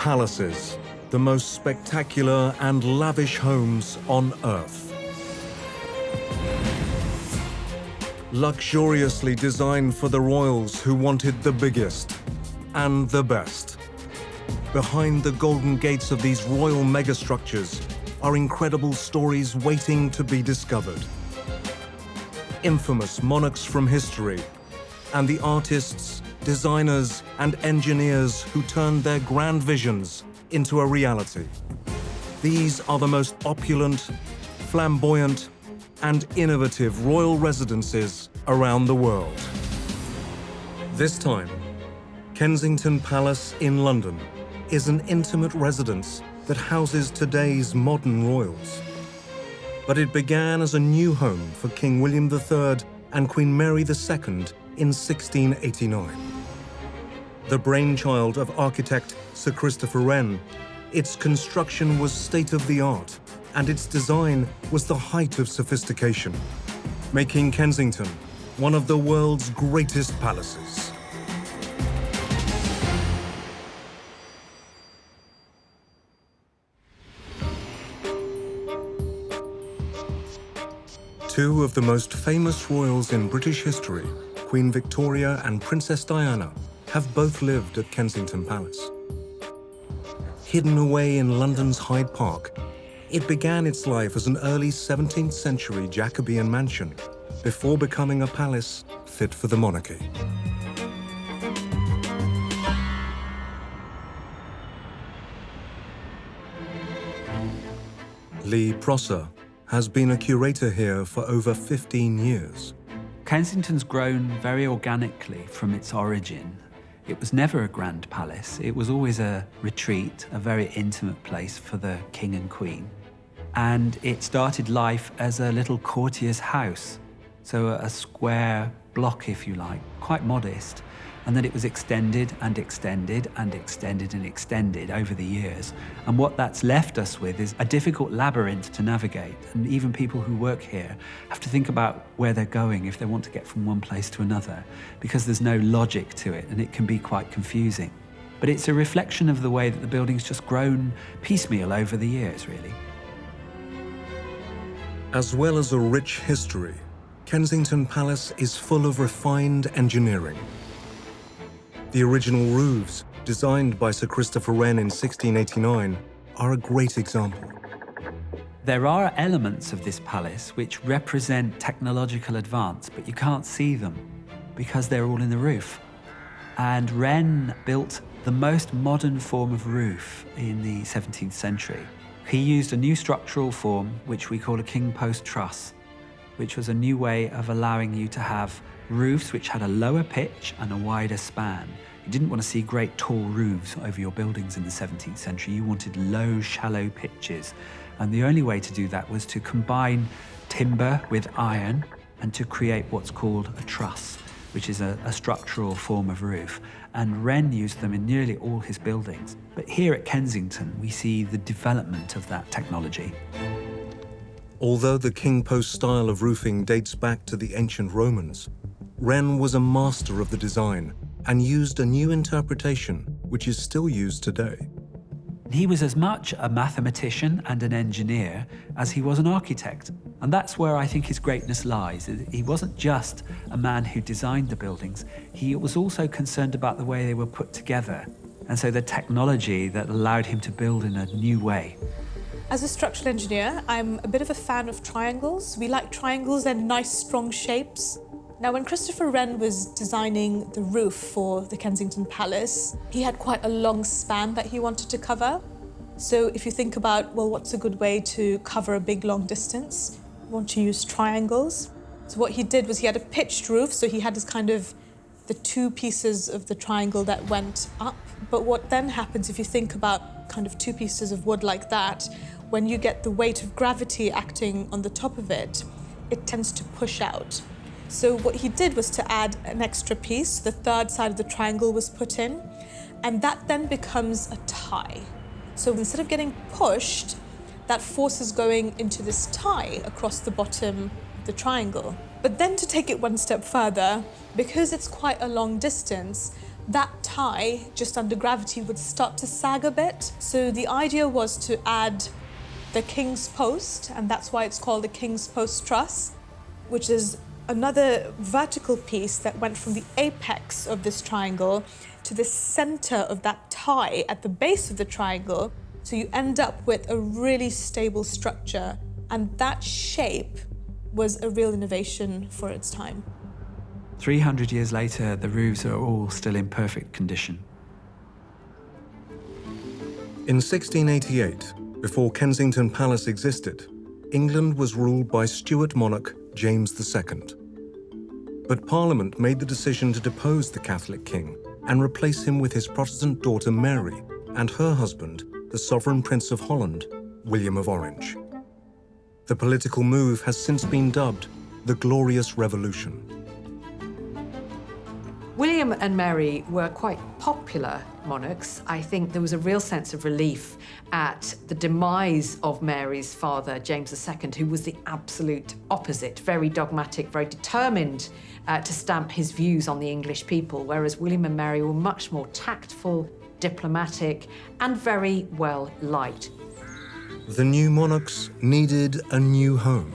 palaces, the most spectacular and lavish homes on Earth. Luxuriously designed for the royals who wanted the biggest and the best. Behind the golden gates of these royal megastructures are incredible stories waiting to be discovered. Infamous monarchs from history, and the artists, designers, and engineers who turned their grand visions into a reality. These are the most opulent, flamboyant, and innovative royal residences around the world. This time, Kensington Palace in London is an intimate residence that houses today's modern royals. But it began as a new home for King William III and Queen Mary II in 1689. The brainchild of architect Sir Christopher Wren, its construction was state-of-the-art, and its design was the height of sophistication, making Kensington one of the world's greatest palaces. Two of the most famous royals in British history, Queen Victoria and Princess Diana, have both lived at Kensington Palace. Hidden away in London's Hyde Park, it began its life as an early 17th century Jacobean mansion before becoming a palace fit for the monarchy. Lee Prosser has been a curator here for over 15 years. Kensington's grown very organically from its origin. It was never a grand palace. It was always a retreat, a very intimate place for the king and queen. And it started life as a little courtier's house, so a square block, if you like, quite modest. And then it was extended and extended and extended and extended over the years. And what that's left us with is a difficult labyrinth to navigate. And even people who work here have to think about where they're going if they want to get from one place to another, because there's no logic to it and it can be quite confusing. But it's a reflection of the way that the building's just grown piecemeal over the years, really. As well as a rich history, Kensington Palace is full of refined engineering. The original roofs, designed by Sir Christopher Wren in 1689, are a great example. There are elements of this palace which represent technological advance, but you can't see them because they're all in the roof. And Wren built the most modern form of roof in the 17th century. He used a new structural form, which we call a king post truss, which was a new way of allowing you to have roofs which had a lower pitch and a wider span. You didn't want to see great tall roofs over your buildings in the 17th century. You wanted low, shallow pitches. And the only way to do that was to combine timber with iron and to create what's called a truss, which is a structural form of roof. And Wren used them in nearly all his buildings. But here at Kensington, we see the development of that technology. Although the king post style of roofing dates back to the ancient Romans, Wren was a master of the design and used a new interpretation, which is still used today. He was as much a mathematician and an engineer as he was an architect. And that's where I think his greatness lies. He wasn't just a man who designed the buildings, he was also concerned about the way they were put together. And so the technology that allowed him to build in a new way. As a structural engineer, I'm a bit of a fan of triangles. We like triangles and nice, strong shapes. Now, when Christopher Wren was designing the roof for the Kensington Palace, he had quite a long span that he wanted to cover. So if you think about, well, what's a good way to cover a big, long distance? You want to use triangles. So what he did was he had a pitched roof, so he had this kind of the two pieces of the triangle that went up. But what then happens if you think about kind of two pieces of wood like that, when you get the weight of gravity acting on the top of it, it tends to push out. So what he did was to add an extra piece. The third side of the triangle was put in, and that then becomes a tie. So instead of getting pushed, that force is going into this tie across the bottom of the triangle. But then to take it one step further, because it's quite a long distance, that tie, just under gravity, would start to sag a bit. So the idea was to add the King's Post, and that's why it's called the King's Post Truss, which is another vertical piece that went from the apex of this triangle to the center of that tie at the base of the triangle. So you end up with a really stable structure, and that shape was a real innovation for its time. 300 years later, the roofs are all still in perfect condition. In 1688, before Kensington Palace existed, England was ruled by Stuart monarch James II. But Parliament made the decision to depose the Catholic king and replace him with his Protestant daughter Mary and her husband, the sovereign Prince of Holland, William of Orange. The political move has since been dubbed the Glorious Revolution. William and Mary were quite popular monarchs. I think there was a real sense of relief at the demise of Mary's father, James II, who was the absolute opposite, very dogmatic, very determined to stamp his views on the English people, whereas William and Mary were much more tactful, diplomatic, and very well liked. The new monarchs needed a new home.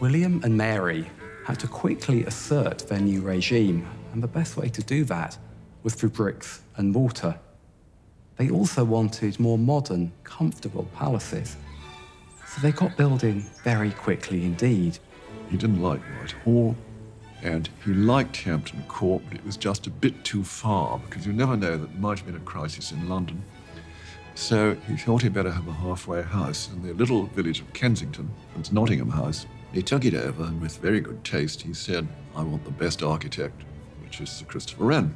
William and Mary had to quickly assert their new regime, and the best way to do that was through bricks and mortar. They also wanted more modern, comfortable palaces, so they got building very quickly indeed. He didn't like Whitehall, and he liked Hampton Court, but it was just a bit too far, because you never know that there might have been a crisis in London. So he thought he'd better have a halfway house in the little village of Kensington. It's Nottingham House. He took it over, and with very good taste, he said, "I want the best architect," which is Sir Christopher Wren.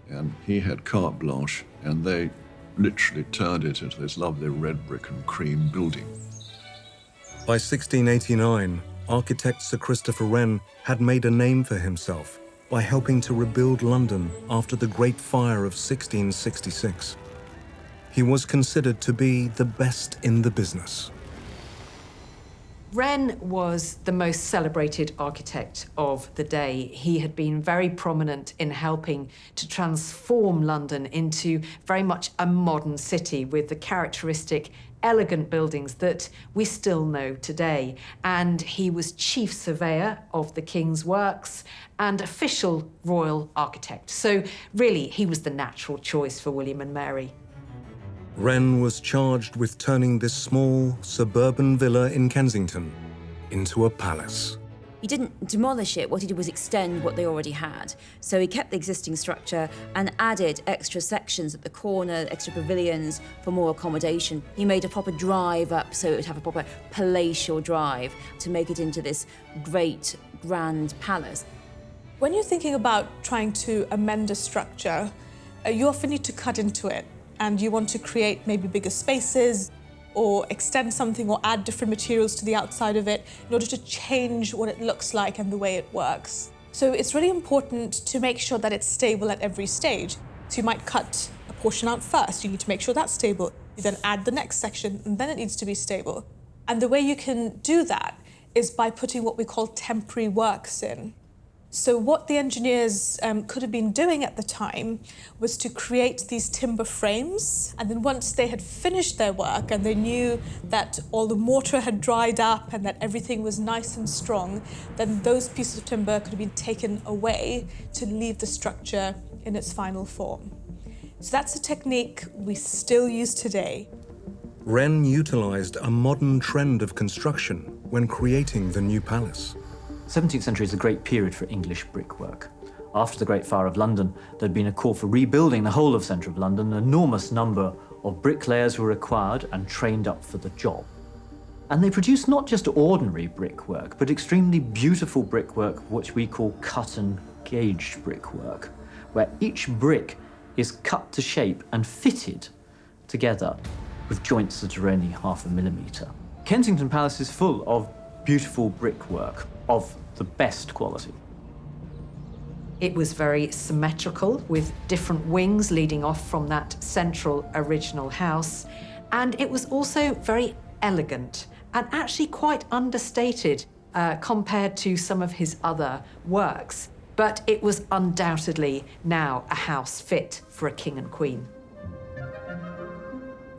And he had carte blanche, and they literally turned it into this lovely red brick and cream building. By 1689, architect Sir Christopher Wren had made a name for himself by helping to rebuild London after the Great Fire of 1666. He was considered to be the best in the business. Wren was the most celebrated architect of the day. He had been very prominent in helping to transform London into very much a modern city with the characteristic elegant buildings that we still know today. And he was chief surveyor of the King's works and official royal architect. So really, he was the natural choice for William and Mary. Wren was charged with turning this small, suburban villa in Kensington into a palace. He didn't demolish it. What he did was extend what they already had. So he kept the existing structure and added extra sections at the corner, extra pavilions for more accommodation. He made a proper drive up so it would have a proper palatial drive to make it into this great, grand palace. When you're thinking about trying to amend a structure, you often need to cut into it, and you want to create maybe bigger spaces or extend something or add different materials to the outside of it in order to change what it looks like and the way it works. So it's really important to make sure that it's stable at every stage. So you might cut a portion out first. You need to make sure that's stable. You then add the next section, and then it needs to be stable. And the way you can do that is by putting what we call temporary works in. So what the engineers could have been doing at the time was to create these timber frames, and then once they had finished their work and they knew that all the mortar had dried up and that everything was nice and strong, then those pieces of timber could have been taken away to leave the structure in its final form. So that's a technique we still use today. Wren utilised a modern trend of construction when creating the new palace. 17th century is a great period for English brickwork. After the Great Fire of London, there'd been a call for rebuilding the whole of centre of London. An enormous number of bricklayers were required and trained up for the job. And they produced not just ordinary brickwork, but extremely beautiful brickwork, which we call cut and gauged brickwork, where each brick is cut to shape and fitted together with joints that are only 0.5 millimetre. Kensington Palace is full of beautiful brickwork of the best quality. It was very symmetrical, with different wings leading off from that central original house. And it was also very elegant and actually quite understated compared to some of his other works. but it was undoubtedly now a house fit for a king and queen.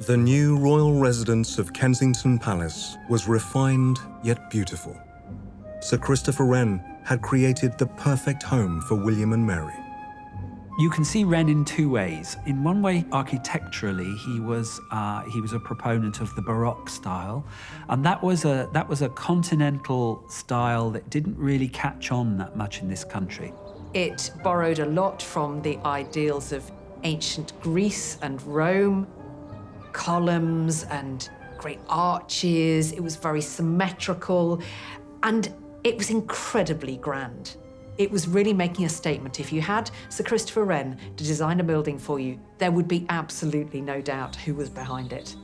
The new royal residence of Kensington Palace was refined yet beautiful. Sir Christopher Wren had created the perfect home for William and Mary. You can see Wren in two ways. In one way, architecturally, he was a proponent of the Baroque style, and that was a continental style that didn't really catch on that much in this country. It borrowed a lot from the ideals of ancient Greece and Rome, columns and great arches. It was very symmetrical, and it was incredibly grand. It was really making a statement. If you had Sir Christopher Wren to design a building for you, there would be absolutely no doubt who was behind it.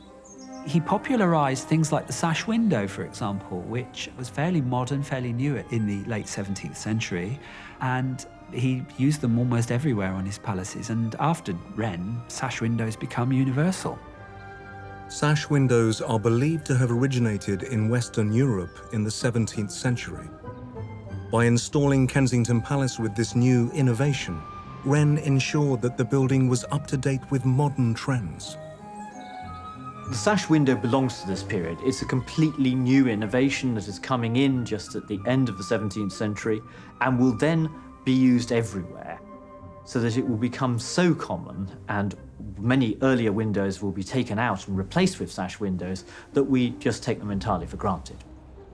He popularised things like the sash window, for example, which was fairly modern, fairly new in the late 17th century, and he used them almost everywhere on his palaces. And after Wren, sash windows become universal. Sash windows are believed to have originated in Western Europe in the 17th century. By installing Kensington Palace with this new innovation, Wren ensured that the building was up to date with modern trends. The sash window belongs to this period. It's a completely new innovation that is coming in just at the end of the 17th century and will then be used everywhere, so that it will become so common, and many earlier windows will be taken out and replaced with sash windows, that we just take them entirely for granted.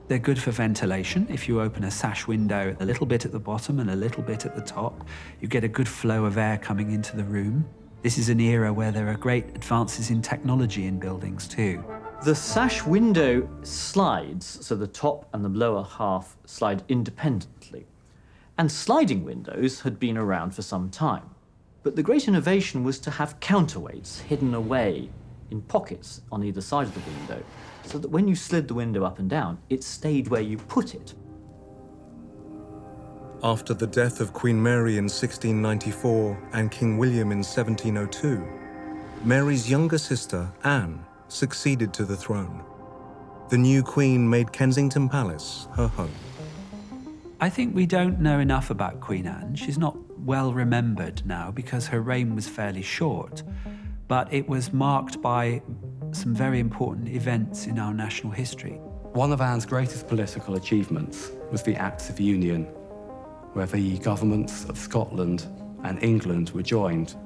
They're good for ventilation. If you open a sash window a little bit at the bottom and a little bit at the top, you get a good flow of air coming into the room. This is an era where there are great advances in technology in buildings too. The sash window slides, so the top and the lower half slide independently. And sliding windows had been around for some time. But the great innovation was to have counterweights hidden away in pockets on either side of the window, so that when you slid the window up and down, it stayed where you put it. After the death of Queen Mary in 1694 and King William in 1702, Mary's younger sister, Anne, succeeded to the throne. The new queen made Kensington Palace her home. I think we don't know enough about Queen Anne. She's not well remembered now because her reign was fairly short, but it was marked by some very important events in our national history. One of Anne's greatest political achievements was the Acts of Union, where the governments of Scotland and England were joined.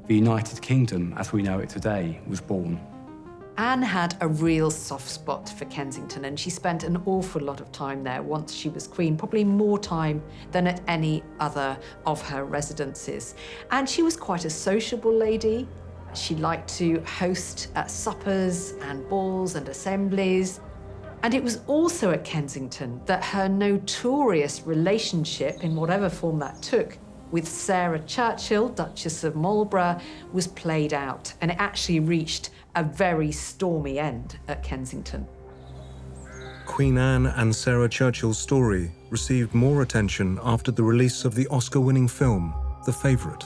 The United Kingdom, as we know it today, was born. Anne had a real soft spot for Kensington, and she spent an awful lot of time there once she was queen, probably more time than at any other of her residences. And she was quite a sociable lady. She liked to host suppers and balls and assemblies. And it was also at Kensington that her notorious relationship, in whatever form that took, with Sarah Churchill, Duchess of Marlborough, was played out. And it actually reached a very stormy end at Kensington. Queen Anne and Sarah Churchill's story received more attention after the release of the Oscar-winning film, The Favourite.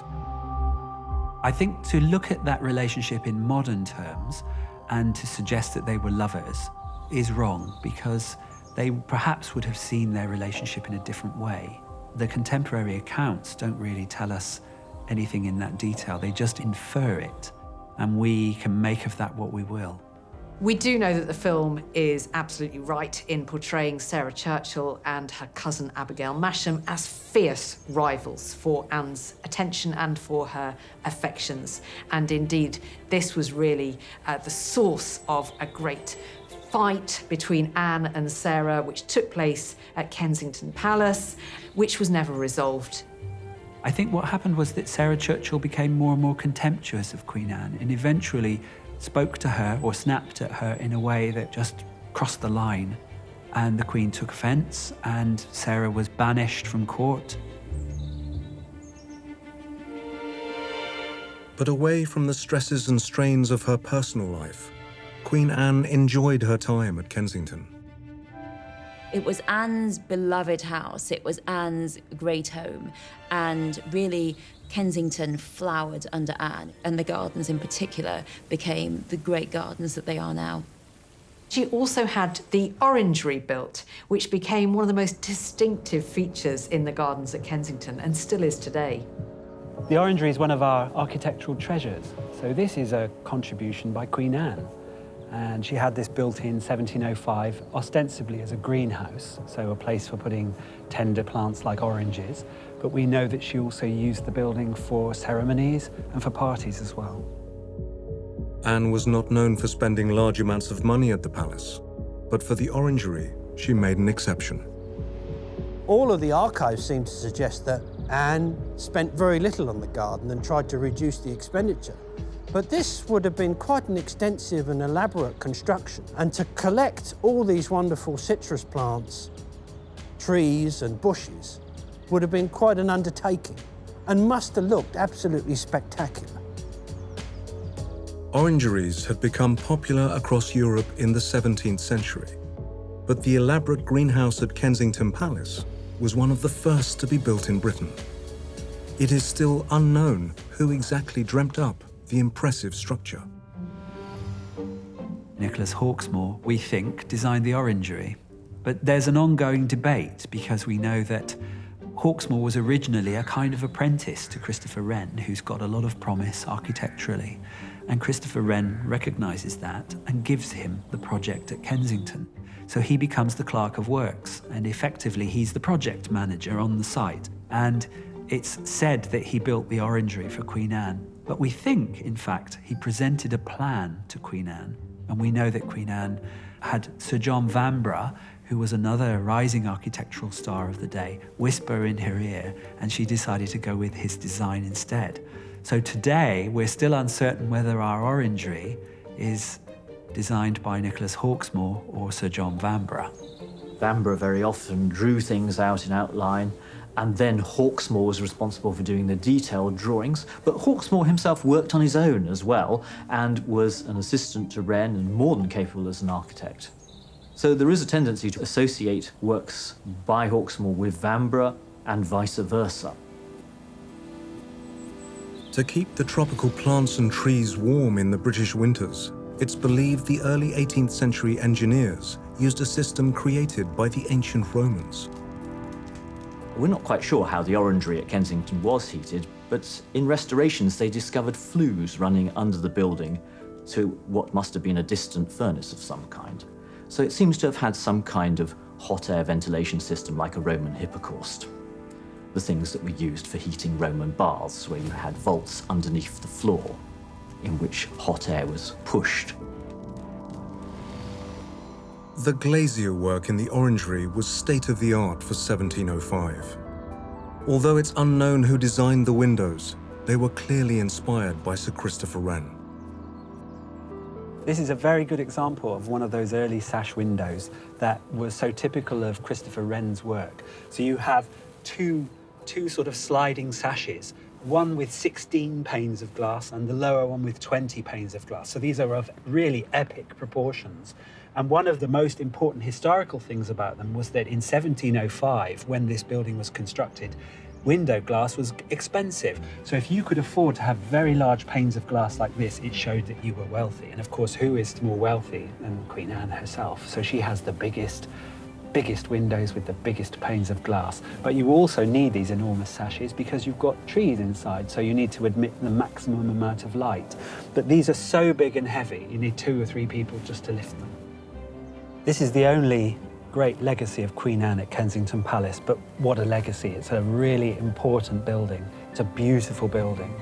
I think to look at that relationship in modern terms and to suggest that they were lovers is wrong, because they perhaps would have seen their relationship in a different way. The contemporary accounts don't really tell us anything in that detail. They just infer it, and we can make of that what we will. We do know that the film is absolutely right in portraying Sarah Churchill and her cousin Abigail Masham as fierce rivals for Anne's attention and for her affections. And indeed, this was really the source of a great fight between Anne and Sarah, which took place at Kensington Palace, which was never resolved. I think what happened was that Sarah Churchill became more and more contemptuous of Queen Anne and eventually spoke to her or snapped at her in a way that just crossed the line. And the Queen took offence and Sarah was banished from court. But away from the stresses and strains of her personal life, Queen Anne enjoyed her time at Kensington. It was Anne's beloved house, it was Anne's great home, and really Kensington flowered under Anne, and the gardens in particular became the great gardens that they are now. She also had the Orangery built, which became one of the most distinctive features in the gardens at Kensington and still is today. The Orangery is one of our architectural treasures. So this is a contribution by Queen Anne. And she had this built in 1705, ostensibly as a greenhouse, so a place for putting tender plants like oranges. But we know that she also used the building for ceremonies and for parties as well. Anne was not known for spending large amounts of money at the palace, but for the Orangery, she made an exception. All of the archives seem to suggest that Anne spent very little on the garden and tried to reduce the expenditure. But this would have been quite an extensive and elaborate construction. And to collect all these wonderful citrus plants, trees and bushes would have been quite an undertaking and must have looked absolutely spectacular. Orangeries had become popular across Europe in the 17th century, but the elaborate greenhouse at Kensington Palace was one of the first to be built in Britain. It is still unknown who exactly dreamt up the impressive structure. Nicholas Hawksmoor, we think, designed the Orangery. But there's an ongoing debate because we know that Hawksmoor was originally a kind of apprentice to Christopher Wren, who's got a lot of promise architecturally. And Christopher Wren recognises that and gives him the project at Kensington. So he becomes the clerk of works, and effectively he's the project manager on the site. And it's said that he built the Orangery for Queen Anne. But we think, in fact, he presented a plan to Queen Anne. And we know that Queen Anne had Sir John Vanbrugh, who was another rising architectural star of the day, whisper in her ear, and she decided to go with his design instead. So today, we're still uncertain whether our Orangery is designed by Nicholas Hawksmoor or Sir John Vanbrugh. Vanbrugh very often drew things out in outline, and then Hawksmoor was responsible for doing the detailed drawings. But Hawksmoor himself worked on his own as well, and was an assistant to Wren and more than capable as an architect. So there is a tendency to associate works by Hawksmoor with Vanbrugh and vice versa. To keep the tropical plants and trees warm in the British winters, it's believed the early 18th century engineers used a system created by the ancient Romans. We're not quite sure how the Orangery at Kensington was heated, but in restorations they discovered flues running under the building to what must have been a distant furnace of some kind. So it seems to have had some kind of hot air ventilation system like a Roman hypocaust. The things that were used for heating Roman baths, where you had vaults underneath the floor in which hot air was pushed. The glazier work in the Orangery was state-of-the-art for 1705. Although it's unknown who designed the windows, they were clearly inspired by Sir Christopher Wren. This is a very good example of one of those early sash windows that was so typical of Christopher Wren's work. So you have two sort of sliding sashes, one with 16 panes of glass and the lower one with 20 panes of glass. So these are of really epic proportions. And one of the most important historical things about them was that in 1705, when this building was constructed, window glass was expensive. So if you could afford to have very large panes of glass like this, it showed that you were wealthy. And of course, who is more wealthy than Queen Anne herself? So she has the biggest windows with the biggest panes of glass. But you also need these enormous sashes because you've got trees inside, so you need to admit the maximum amount of light. But these are so big and heavy, you need 2 or 3 people just to lift them. This is the only great legacy of Queen Anne at Kensington Palace, but what a legacy. It's a really important building. It's a beautiful building.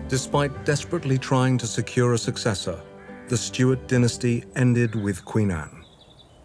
Despite desperately trying to secure a successor, the Stuart dynasty ended with Queen Anne.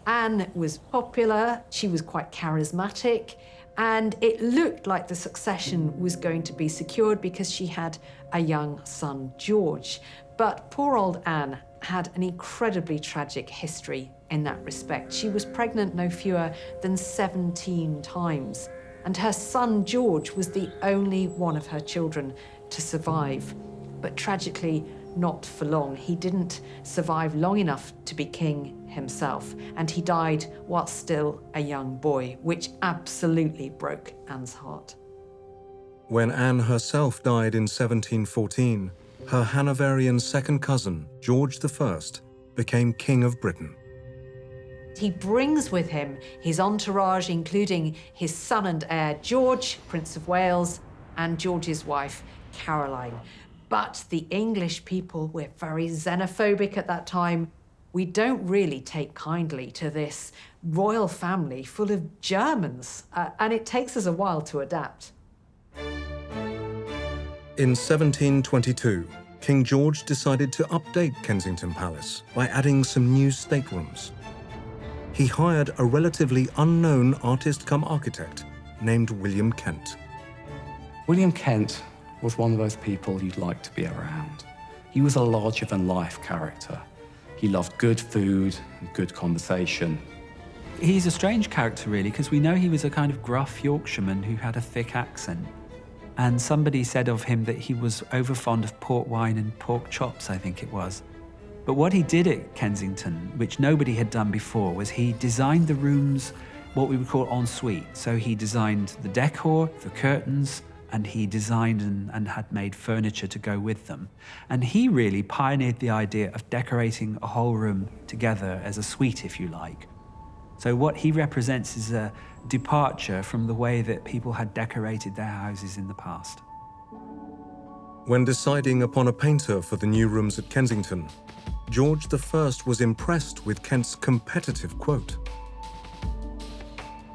Anne was popular, she was quite charismatic, and it looked like the succession was going to be secured because she had a young son, George. But poor old Anne had an incredibly tragic history in that respect. She was pregnant no fewer than 17 times, and her son, George, was the only one of her children to survive. But tragically, not for long. He didn't survive long enough to be king himself, and he died while still a young boy, which absolutely broke Anne's heart. When Anne herself died in 1714, her Hanoverian second cousin, George I, became King of Britain. He brings with him his entourage, including his son and heir, George, Prince of Wales, and George's wife, Caroline. But the English people were very xenophobic at that time. We don't really take kindly to this royal family full of Germans, and it takes us a while to adapt. In 1722, King George decided to update Kensington Palace by adding some new staterooms. He hired a relatively unknown artist-cum-architect named William Kent. William Kent was one of those people you'd like to be around. He was a larger-than-life character. He loved good food and good conversation. He's a strange character, really, because we know he was a kind of gruff Yorkshireman who had a thick accent. And somebody said of him that he was overfond of port wine and pork chops, I think it was. But what he did at Kensington, which nobody had done before, was he designed the rooms what we would call en suite. So he designed the decor, the curtains, and he designed and had made furniture to go with them. And he really pioneered the idea of decorating a whole room together as a suite, if you like. So what he represents is a departure from the way that people had decorated their houses in the past. When deciding upon a painter for the new rooms at Kensington, George I was impressed with Kent's competitive quote.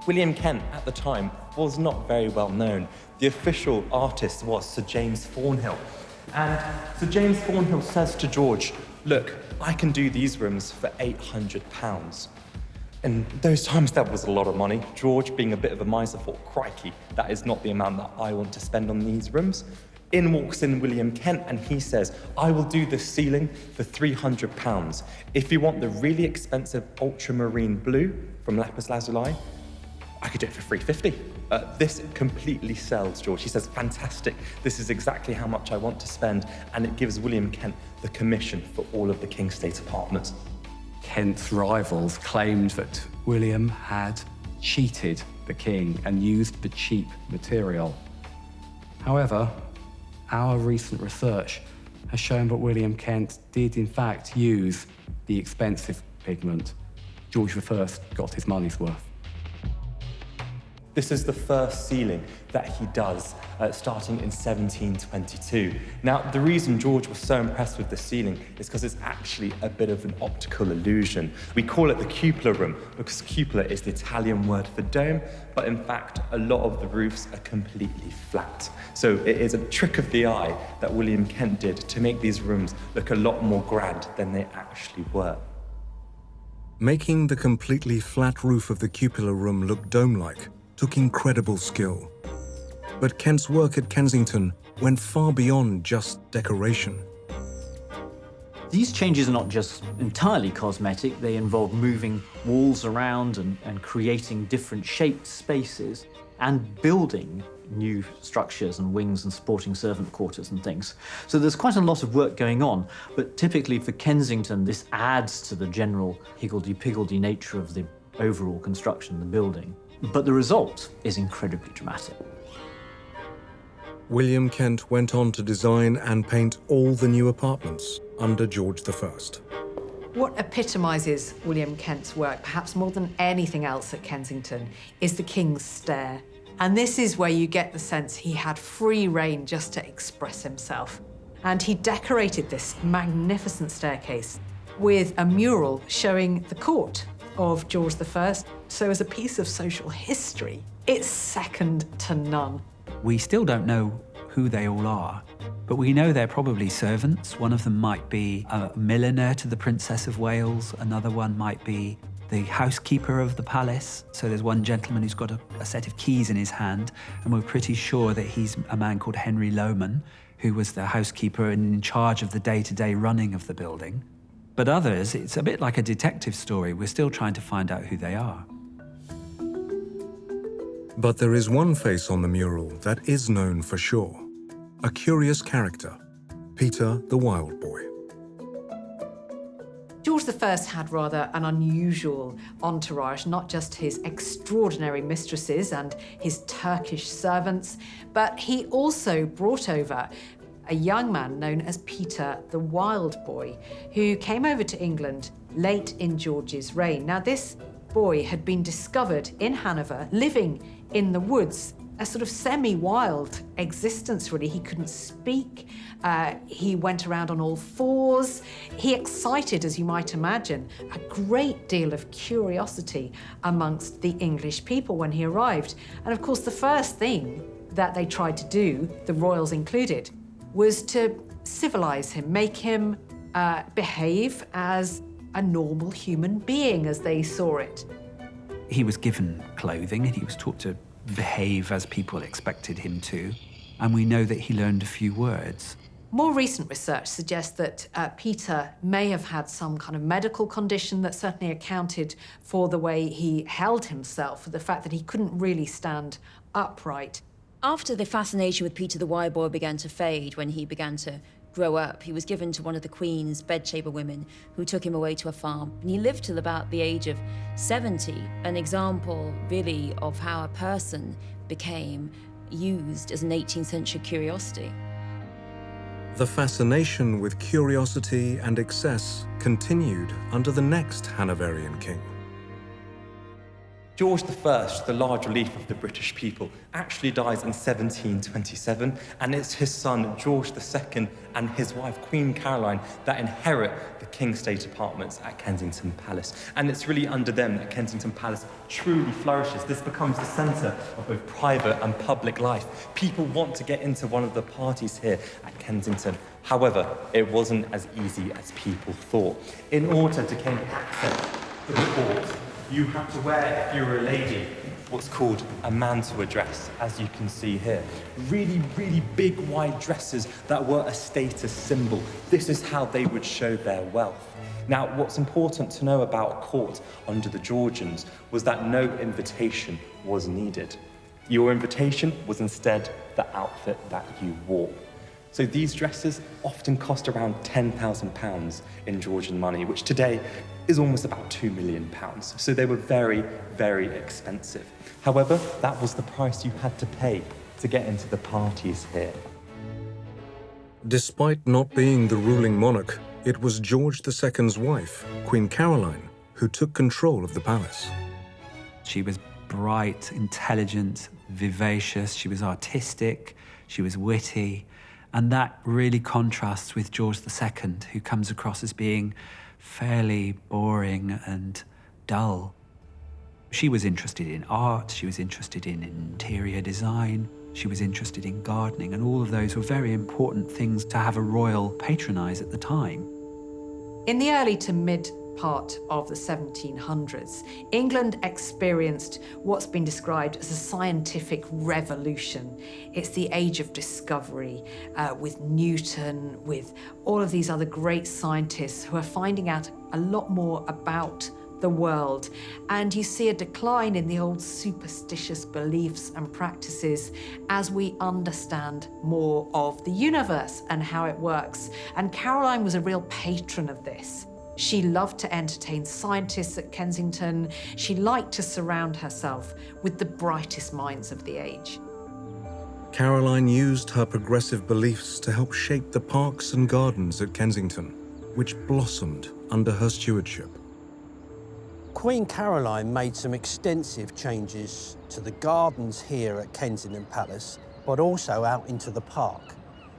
William Kent, at the time, was not very well known. The official artist was Sir James Thornhill. And Sir James Thornhill says to George, "Look, I can do these rooms for £800. In those times, that was a lot of money. George, being a bit of a miser, thought, crikey, that is not the amount that I want to spend on these rooms. In walks in William Kent and he says, "I will do the ceiling for £300. If you want the really expensive ultramarine blue from lapis lazuli, I could do it for £350. This completely sells George. He says, "Fantastic, this is exactly how much I want to spend," and it gives William Kent the commission for all of the King's State apartments. Kent's rivals claimed that William had cheated the king and used the cheap material. However, our recent research has shown that William Kent did in fact use the expensive pigment. George I got his money's worth. This is the first ceiling that he does, starting in 1722. Now, the reason George was so impressed with the ceiling is because it's actually a bit of an optical illusion. We call it the cupola room because cupola is the Italian word for dome, but in fact, a lot of the roofs are completely flat. So it is a trick of the eye that William Kent did to make these rooms look a lot more grand than they actually were. Making the completely flat roof of the cupola room look dome-like took incredible skill. But Kent's work at Kensington went far beyond just decoration. These changes are not just entirely cosmetic, they involve moving walls around and creating different shaped spaces and building new structures and wings and sporting servant quarters and things. So there's quite a lot of work going on, but typically for Kensington, this adds to the general higgledy-piggledy nature of the overall construction of the building. But the result is incredibly dramatic. William Kent went on to design and paint all the new apartments under George I. What epitomises William Kent's work, perhaps more than anything else at Kensington, is the King's Stair. And this is where you get the sense he had free rein just to express himself. And he decorated this magnificent staircase with a mural showing the court of George I. So as a piece of social history, it's second to none. We still don't know who they all are, but we know they're probably servants. One of them might be a milliner to the Princess of Wales. Another one might be the housekeeper of the palace. So there's one gentleman who's got a set of keys in his hand, and we're pretty sure that he's a man called Henry Lohman, who was the housekeeper and in charge of the day-to-day running of the building. But others, it's a bit like a detective story. We're still trying to find out who they are. But there is one face on the mural that is known for sure. A curious character, Peter the Wild Boy. George I had rather an unusual entourage, not just his extraordinary mistresses and his Turkish servants, but he also brought over a young man known as Peter the Wild Boy, who came over to England late in George's reign. Now, this boy had been discovered in Hanover, living in the woods, a sort of semi-wild existence, really. He couldn't speak. He went around on all fours. He excited, as you might imagine, a great deal of curiosity amongst the English people when he arrived. And of course, the first thing that they tried to do, the royals included, was to civilize him, make him behave as a normal human being as they saw it. He was given clothing and he was taught to behave as people expected him to, and we know that he learned a few words. More recent research suggests that Peter may have had some kind of medical condition that certainly accounted for the way he held himself, for the fact that he couldn't really stand upright. After the fascination with Peter the Wyboy began to fade, when he began to grow up, he was given to one of the Queen's bedchamber women who took him away to a farm. And he lived till about the age of 70, an example really of how a person became used as an 18th century curiosity. The fascination with curiosity and excess continued under the next Hanoverian king. George I, the large relief of the British people, actually dies in 1727, and it's his son, George II, and his wife, Queen Caroline, that inherit the King's State apartments at Kensington Palace. And it's really under them that Kensington Palace truly flourishes. This becomes the centre of both private and public life. People want to get into one of the parties here at Kensington. However, it wasn't as easy as people thought. In order to gain access to the court, you had to wear, if you were a lady, what's called a mantua dress, as you can see here. Really, really big, wide dresses that were a status symbol. This is how they would show their wealth. Now, what's important to know about court under the Georgians was that no invitation was needed. Your invitation was instead the outfit that you wore. So these dresses often cost around £10,000 in Georgian money, which today is almost about £2 million. So they were very, very expensive. However, that was the price you had to pay to get into the parties here. Despite not being the ruling monarch, it was George II's wife, Queen Caroline, who took control of the palace. She was bright, intelligent, vivacious, she was artistic, she was witty, and that really contrasts with George II, who comes across as being fairly boring and dull. She was interested in art, she was interested in interior design, she was interested in gardening, and all of those were very important things to have a royal patronise at the time. In the early to mid part of the 1700s, England experienced what's been described as a scientific revolution. It's the age of discovery, with Newton, with all of these other great scientists who are finding out a lot more about the world. And you see a decline in the old superstitious beliefs and practices as we understand more of the universe and how it works. And Caroline was a real patron of this. She loved to entertain scientists at Kensington. She liked to surround herself with the brightest minds of the age. Caroline used her progressive beliefs to help shape the parks and gardens at Kensington, which blossomed under her stewardship. Queen Caroline made some extensive changes to the gardens here at Kensington Palace, but also out into the park.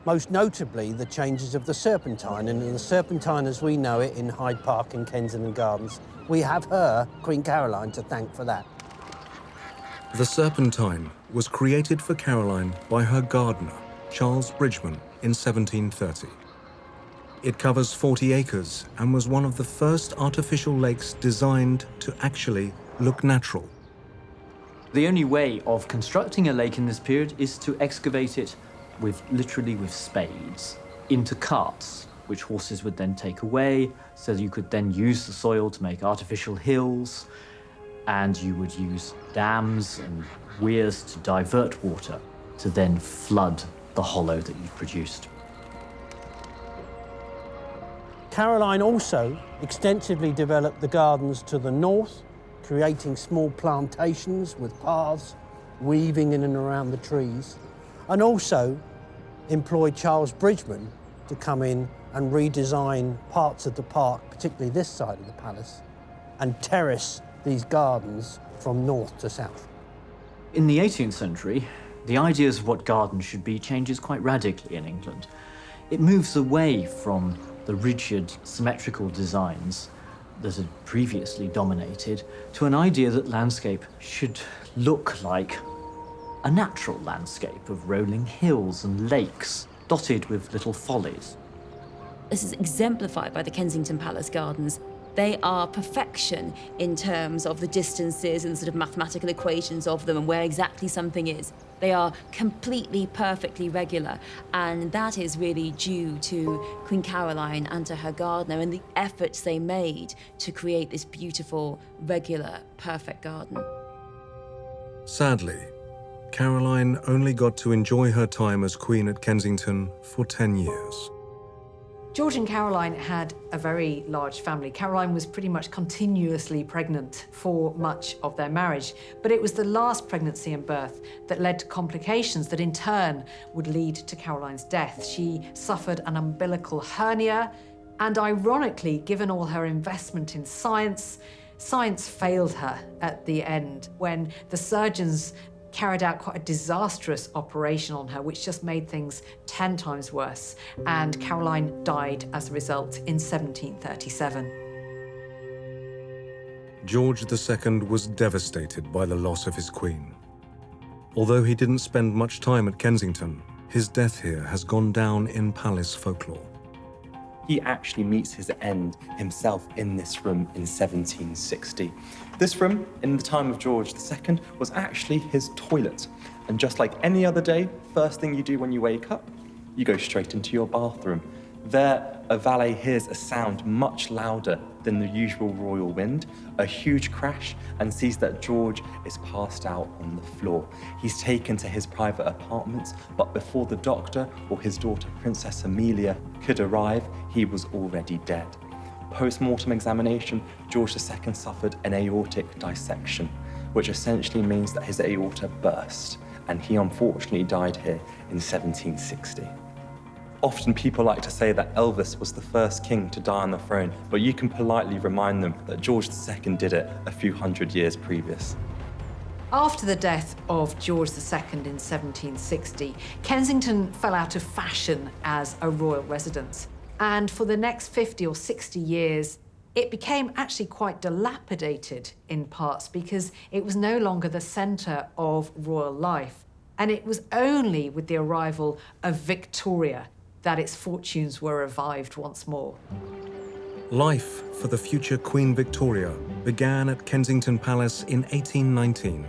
Most notably, the changes of the Serpentine, and the Serpentine as we know it in Hyde Park and Kensington Gardens. We have her, Queen Caroline, to thank for that. The Serpentine was created for Caroline by her gardener, Charles Bridgman, in 1730. It covers 40 acres and was one of the first artificial lakes designed to actually look natural. The only way of constructing a lake in this period is to excavate it literally with spades into carts, which horses would then take away, so you could then use the soil to make artificial hills, and you would use dams and weirs to divert water to then flood the hollow that you've produced. Caroline also extensively developed the gardens to the north, creating small plantations with paths, weaving in and around the trees, and also employed Charles Bridgman to come in and redesign parts of the park, particularly this side of the palace, and terrace these gardens from north to south. In the 18th century, the ideas of what gardens should be changes quite radically in England. It moves away from the rigid, symmetrical designs that had previously dominated to an idea that landscape should look like a natural landscape of rolling hills and lakes dotted with little follies. This is exemplified by the Kensington Palace gardens. They are perfection in terms of the distances and sort of mathematical equations of them and where exactly something is. They are completely, perfectly regular, and that is really due to Queen Caroline and to her gardener and the efforts they made to create this beautiful, regular, perfect garden. Sadly, Caroline only got to enjoy her time as Queen at Kensington for 10 years. George and Caroline had a very large family. Caroline was pretty much continuously pregnant for much of their marriage, but it was the last pregnancy and birth that led to complications that in turn would lead to Caroline's death. She suffered an umbilical hernia, and ironically, given all her investment in science, science failed her at the end when the surgeons carried out quite a disastrous operation on her, which just made things 10 times worse. And Caroline died as a result in 1737. George II was devastated by the loss of his queen. Although he didn't spend much time at Kensington, his death here has gone down in palace folklore. He actually meets his end himself in this room in 1760. This room, in the time of George II, was actually his toilet. And just like any other day, first thing you do when you wake up, you go straight into your bathroom. There, a valet hears a sound much louder than the usual royal wind, a huge crash, and sees that George is passed out on the floor. He's taken to his private apartments, but before the doctor or his daughter, Princess Amelia, could arrive, he was already dead. Post-mortem examination, George II suffered an aortic dissection, which essentially means that his aorta burst, and he unfortunately died here in 1760. Often people like to say that Elvis was the first king to die on the throne, but you can politely remind them that George II did it a few hundred years previous. After the death of George II in 1760, Kensington fell out of fashion as a royal residence. And for the next 50 or 60 years, it became actually quite dilapidated in parts because it was no longer the centre of royal life. And it was only with the arrival of Victoria that its fortunes were revived once more. Life for the future Queen Victoria began at Kensington Palace in 1819,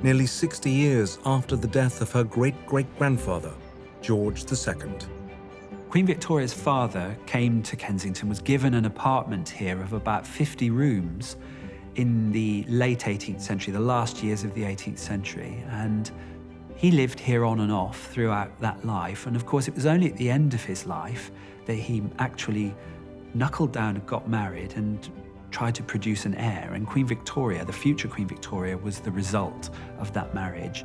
nearly 60 years after the death of her great-great-grandfather, George II. Queen Victoria's father came to Kensington, was given an apartment here of about 50 rooms in the late 18th century, the last years of the 18th century, and he lived here on and off throughout that life. And of course, it was only at the end of his life that he actually knuckled down and got married and tried to produce an heir. And Queen Victoria, the future Queen Victoria, was the result of that marriage.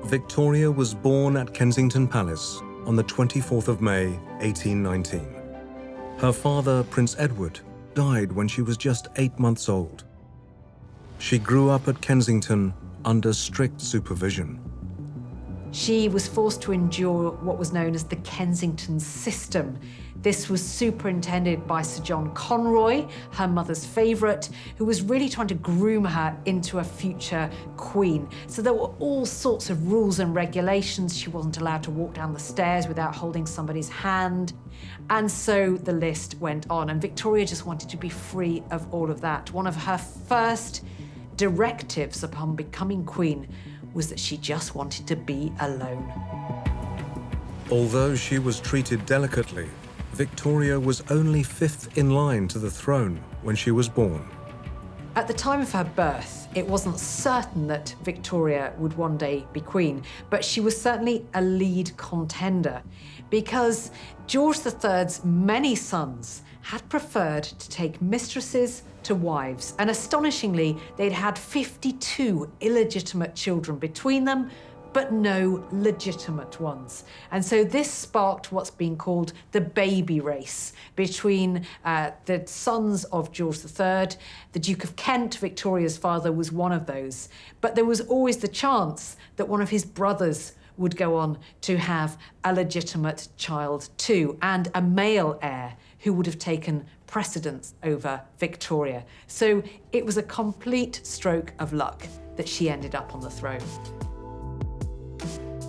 Victoria was born at Kensington Palace on the 24th of May, 1819. Her father, Prince Edward, died when she was just 8 months old. She grew up at Kensington under strict supervision. She was forced to endure what was known as the Kensington System. This was superintended by Sir John Conroy, her mother's favourite, who was really trying to groom her into a future queen. So there were all sorts of rules and regulations. She wasn't allowed to walk down the stairs without holding somebody's hand. And so the list went on. And Victoria just wanted to be free of all of that. One of her first directives upon becoming queen was that she just wanted to be alone. Although she was treated delicately, Victoria was only 5th in line to the throne when she was born. At the time of her birth, it wasn't certain that Victoria would one day be queen, but she was certainly a lead contender because George III's many sons had preferred to take mistresses to wives, and astonishingly, they'd had 52 illegitimate children between them, but no legitimate ones. And so this sparked what's been called the baby race between the sons of George III. The Duke of Kent, Victoria's father, was one of those. But there was always the chance that one of his brothers would go on to have a legitimate child too, and a male heir who would have taken precedence over Victoria. So it was a complete stroke of luck that she ended up on the throne.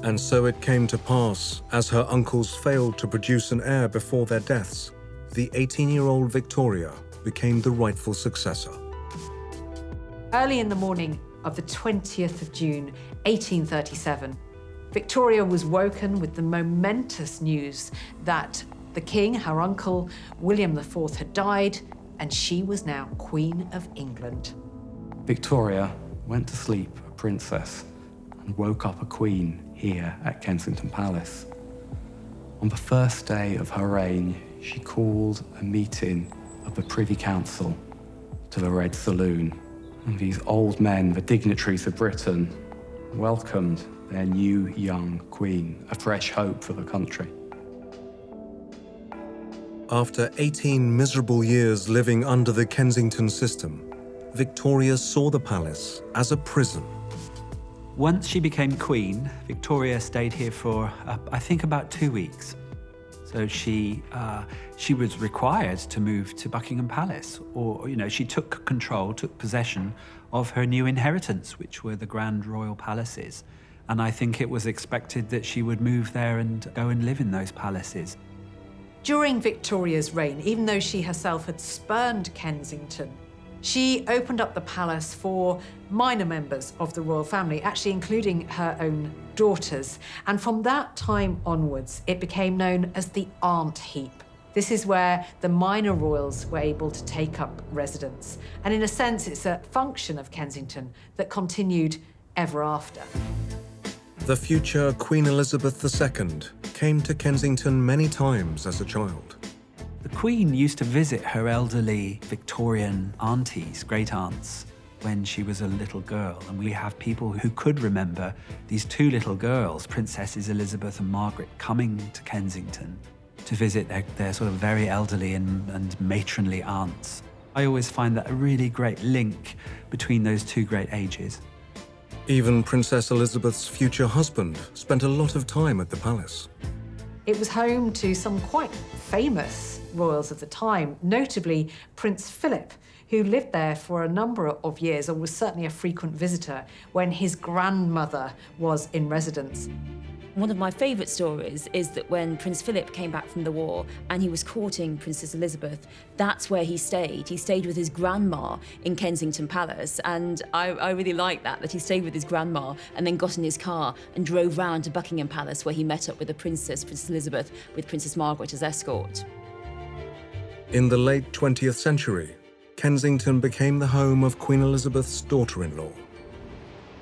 And so it came to pass, as her uncles failed to produce an heir before their deaths, the 18-year-old Victoria became the rightful successor. Early in the morning of the 20th of June, 1837, Victoria was woken with the momentous news that the king, her uncle, William IV, had died, and she was now Queen of England. Victoria went to sleep a princess and woke up a queen here at Kensington Palace. On the first day of her reign, she called a meeting of the Privy Council to the Red Saloon. And these old men, the dignitaries of Britain, welcomed their new young queen, a fresh hope for the country. After 18 miserable years living under the Kensington System, Victoria saw the palace as a prison. Once she became queen, Victoria stayed here for, I think, about 2 weeks. So she was required to move to Buckingham Palace, or, she took control, took possession of her new inheritance, which were the grand royal palaces. And I think it was expected that she would move there and go and live in those palaces. During Victoria's reign, even though she herself had spurned Kensington, she opened up the palace for minor members of the royal family, actually including her own daughters. And from that time onwards, it became known as the Aunt Heap. This is where the minor royals were able to take up residence. And in a sense, it's a function of Kensington that continued ever after. The future Queen Elizabeth II came to Kensington many times as a child. The Queen used to visit her elderly Victorian aunties, great-aunts, when she was a little girl. And we have people who could remember these two little girls, Princesses Elizabeth and Margaret, coming to Kensington to visit their sort of very elderly and matronly aunts. I always find that a really great link between those two great ages. Even Princess Elizabeth's future husband spent a lot of time at the palace. It was home to some quite famous royals of the time, notably Prince Philip, who lived there for a number of years, or was certainly a frequent visitor when his grandmother was in residence. One of my favourite stories is that when Prince Philip came back from the war and he was courting Princess Elizabeth, that's where he stayed. He stayed with his grandma in Kensington Palace, and I really like that he stayed with his grandma and then got in his car and drove round to Buckingham Palace, where he met up with the Princess Elizabeth, with Princess Margaret as escort. In the late 20th century, Kensington became the home of Queen Elizabeth's daughter-in-law.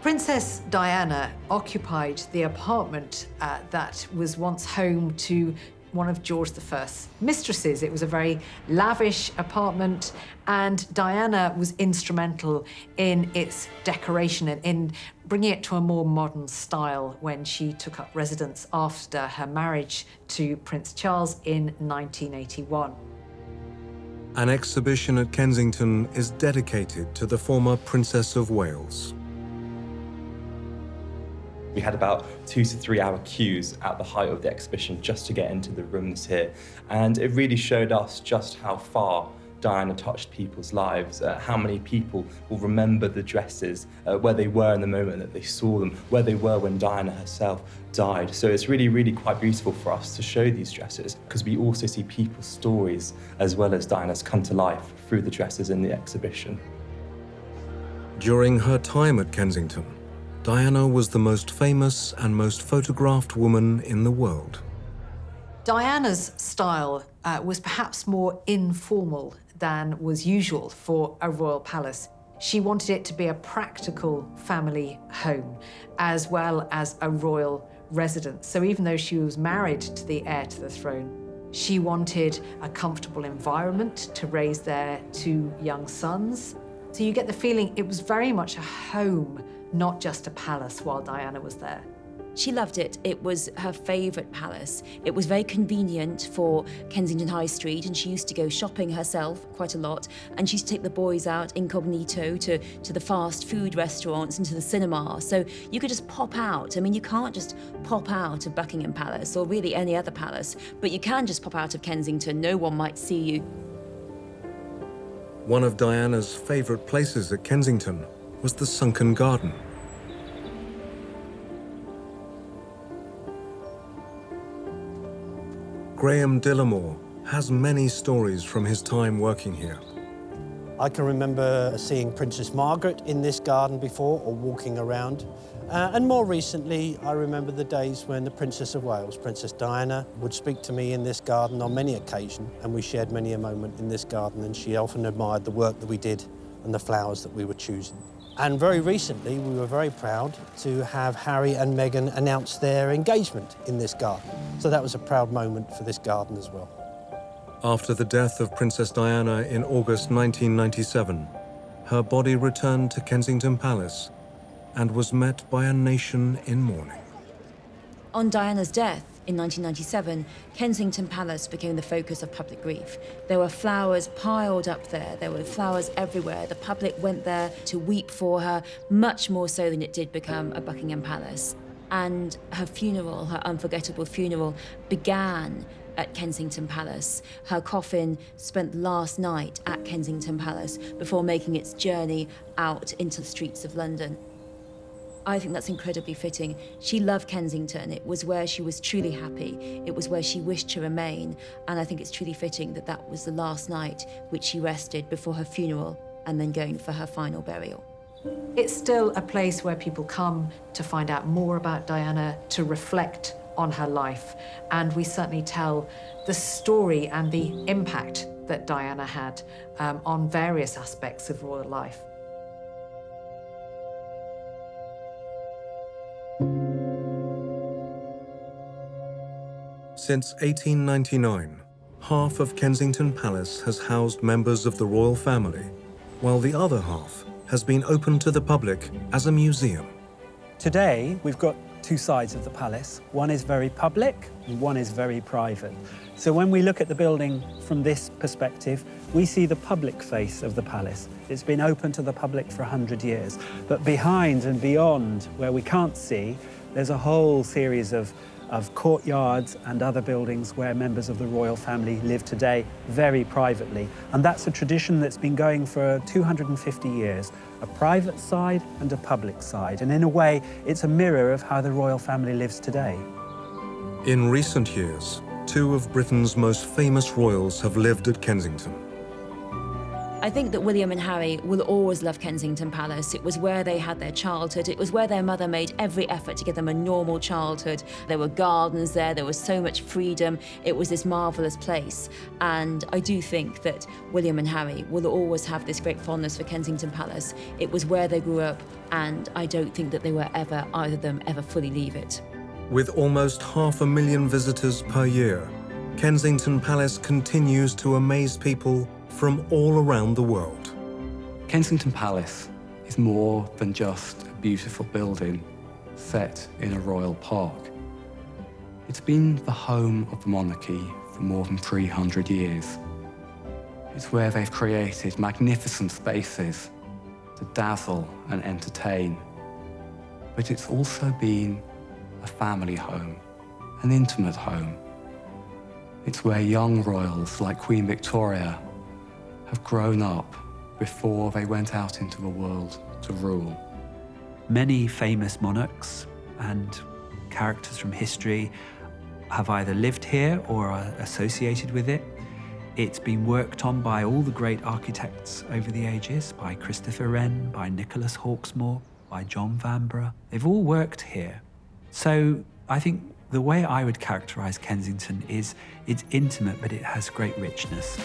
Princess Diana occupied the apartment that was once home to one of George I's mistresses. It was a very lavish apartment, and Diana was instrumental in its decoration and in bringing it to a more modern style when she took up residence after her marriage to Prince Charles in 1981. An exhibition at Kensington is dedicated to the former Princess of Wales. We had about 2 to 3 hour queues at the height of the exhibition just to get into the rooms here. And it really showed us just how far Diana touched people's lives, how many people will remember the dresses, where they were in the moment that they saw them, where they were when Diana herself died. So it's really, really quite beautiful for us to show these dresses, because we also see people's stories as well as Diana's come to life through the dresses in the exhibition. During her time at Kensington, Diana was the most famous and most photographed woman in the world. Diana's style was perhaps more informal than was usual for a royal palace. She wanted it to be a practical family home, as well as a royal residence. So even though she was married to the heir to the throne, she wanted a comfortable environment to raise their 2 young sons. So you get the feeling it was very much a home, not just a palace, while Diana was there. She loved it. It was her favourite palace. It was very convenient for Kensington High Street, and she used to go shopping herself quite a lot, and she used to take the boys out incognito to the fast food restaurants and to the cinema. So you could just pop out. I mean, you can't just pop out of Buckingham Palace or really any other palace, but you can just pop out of Kensington. No one might see you. One of Diana's favourite places at Kensington was the sunken garden. Graham Dillamore has many stories from his time working here. I can remember seeing Princess Margaret in this garden before, or walking around. And more recently, I remember the days when the Princess of Wales, Princess Diana, would speak to me in this garden on many occasions, and we shared many a moment in this garden, and she often admired the work that we did and the flowers that we were choosing. And very recently, we were very proud to have Harry and Meghan announce their engagement in this garden. So that was a proud moment for this garden as well. After the death of Princess Diana in August 1997, her body returned to Kensington Palace and was met by a nation in mourning. On Diana's death in 1997, Kensington Palace became the focus of public grief. There were flowers piled up there. There were flowers everywhere. The public went there to weep for her, much more so than it did become a Buckingham Palace. And her funeral, her unforgettable funeral, began at Kensington Palace. Her coffin spent the last night at Kensington Palace before making its journey out into the streets of London. I think that's incredibly fitting. She loved Kensington. It was where she was truly happy. It was where she wished to remain. And I think it's truly fitting that that was the last night which she rested before her funeral and then going for her final burial. It's still a place where people come to find out more about Diana, to reflect on her life. And we certainly tell the story and the impact that Diana had on various aspects of royal life. Since 1899, half of Kensington Palace has housed members of the royal family, while the other half has been open to the public as a museum. Today, we've got two sides of the palace. One is very public and one is very private. So when we look at the building from this perspective, we see the public face of the palace. It's been open to the public for 100 years. But behind and beyond, where we can't see, there's a whole series of courtyards and other buildings where members of the royal family live today very privately. And that's a tradition that's been going for 250 years, a private side and a public side. And in a way, it's a mirror of how the royal family lives today. In recent years, two of Britain's most famous royals have lived at Kensington. I think that William and Harry will always love Kensington Palace. It was where they had their childhood. It was where their mother made every effort to give them a normal childhood. There were gardens there. There was so much freedom. It was this marvellous place. And I do think that William and Harry will always have this great fondness for Kensington Palace. It was where they grew up, and I don't think that they will ever, either of them, ever fully leave it. With almost 500,000 visitors per year, Kensington Palace continues to amaze people from all around the world. Kensington Palace is more than just a beautiful building set in a royal park. It's been the home of the monarchy for more than 300 years. It's where they've created magnificent spaces to dazzle and entertain. But it's also been a family home, an intimate home. It's where young royals like Queen Victoria have grown up before they went out into the world to rule. Many famous monarchs and characters from history have either lived here or are associated with it. It's been worked on by all the great architects over the ages, by Christopher Wren, by Nicholas Hawksmoor, by John Vanbrugh. They've all worked here. So I think the way I would characterize Kensington is it's intimate, but it has great richness.